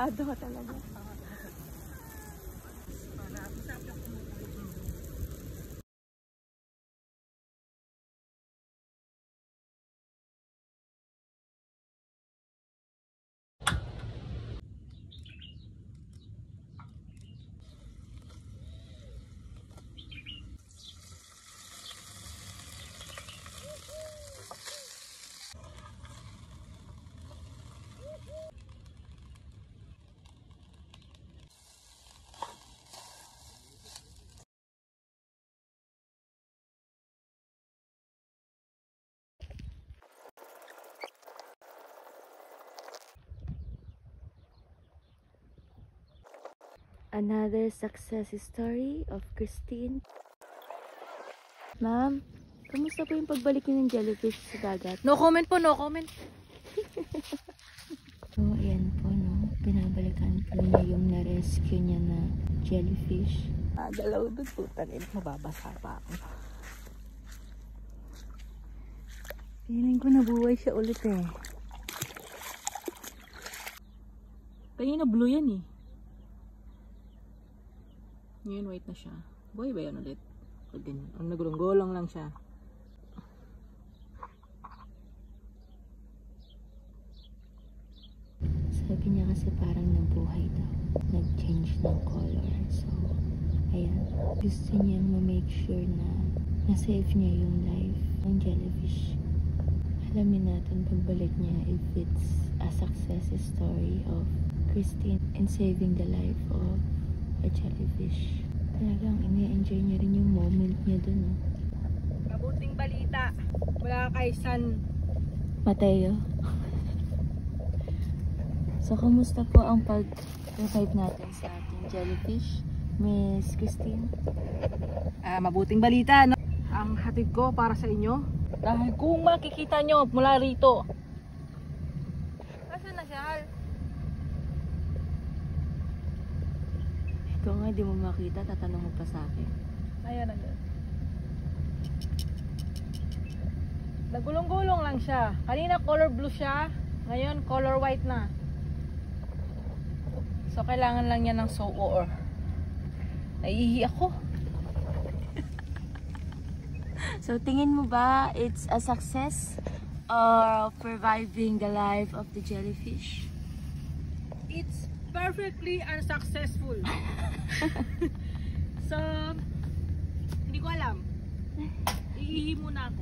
Delikado ka talaga. Another success story of Christine. Ma'am, kamusta po yung pagbalik niyo ng jellyfish sa dagat? No comment po, no comment. So, ayan po, no? Pinabalikan po niya yung na-rescue niya na jellyfish. Dalaw doon po, tanin. Mababasa pa ako. Feeling ko nabuhay siya ulit eh. Kanina blue yan eh. Ngayon white na siya. Buhay ba yan ulit? Pag ganyan. Ang nagulong-golong lang siya. Sabi niya kasi parang nabuhay daw. Nag-change ng color. So, ayan. Gusto niyang ma-make sure na na-save niya yung life ng jellyfish. Alamin natin pagbalik niya if it's a success story of Christine in saving the life of a jellyfish. Talagang ini-enjoy niya rin yung moment niya dun. Oh. Mabuting balita mula kay San Mateo. So, kumusta po ang pag-revive natin sa ating jellyfish, Miss Christine? Mabuting balita, no? Ang hatid ko para sa inyo. Dahil kung makikita nyo mula rito. Asan na siya, Hal? Ikaw nga, di mo makita, tatanong mo pa sa akin. Ayan na dyan. Nagulong-gulong lang siya. Kanina color blue siya. Ngayon color white na. So kailangan lang niya ng soap. Naiihi ako. So tingin mo ba it's a success of reviving the life of the jellyfish? It's perfectly unsuccessful. So hindi ko alam. Iihi muna ako.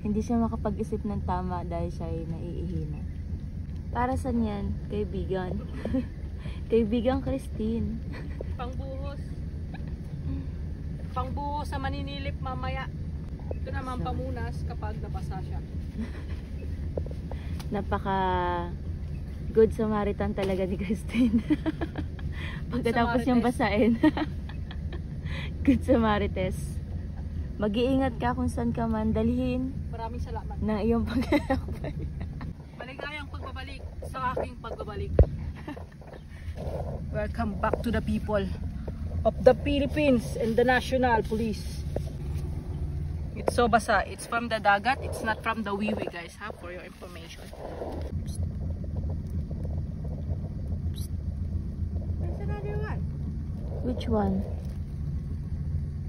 Hindi siya makapag-isip ng tama dahil siya ay naiihi na. Para saan yan, kaibigan? Kaibigan Christine. Pangbuhos. Pangbuhos sa maninilip mamaya. Ito naman pamunas kapag nabasa siya. Napaka good Samaritan talaga ni Christine. Pagkatapos niyang basahin. Good Samarites. Mag-iingat ka kung saan ka man dalhin. Maraming salamat. Na iyong paglalakbay. Maligayang pagbabalik sa aking pagbabalik. Welcome back to the people of the Philippines and the National Police. It's so basa. It's from the dagat. It's not from the wiwi, guys, ha? For your information. There's another one. Which one?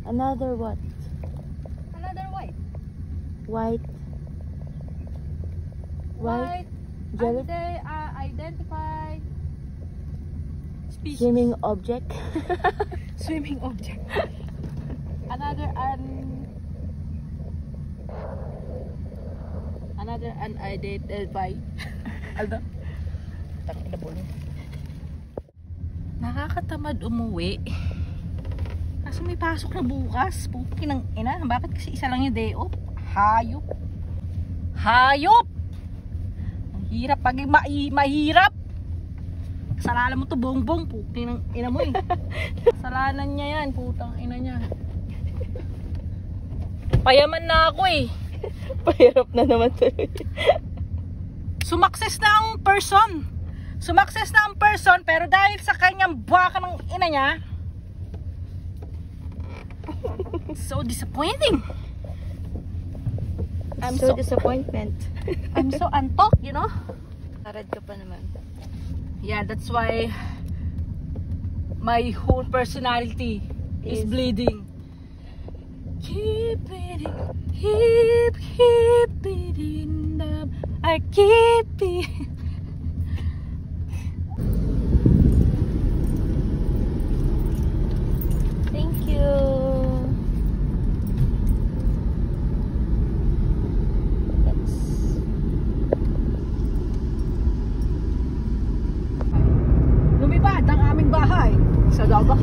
Another what? Another white. White. White. Jelly? Identified species. Swimming object. Swimming object. Another unidentified. Alda. Takot na bulo. Nakakatamad umuwi. Kaso may pasok na bukas. Pukin ng ina. Bakit kasi isa lang yung day off? Hayop. Hayop! Ang hirap. Pag mahirap. Kasalanan mo to, bongbong. Pukin ng ina mo eh. Kasalanan niya yan. Putang ina niya. Payaman na ako eh. Pahirap na naman tuloy. Sumakses na ang person. Sumakses na ang person. Pero dahil sa kanyang baka ng ina niya, so disappointing. I'm so disappointment. I'm so antok, you know? Tarad ka pa naman. Yeah, that's why my whole personality is bleeding. Keep beating, keep beating up. I keep beating. Thank you. Lumipad ang aming bahay sa dagat.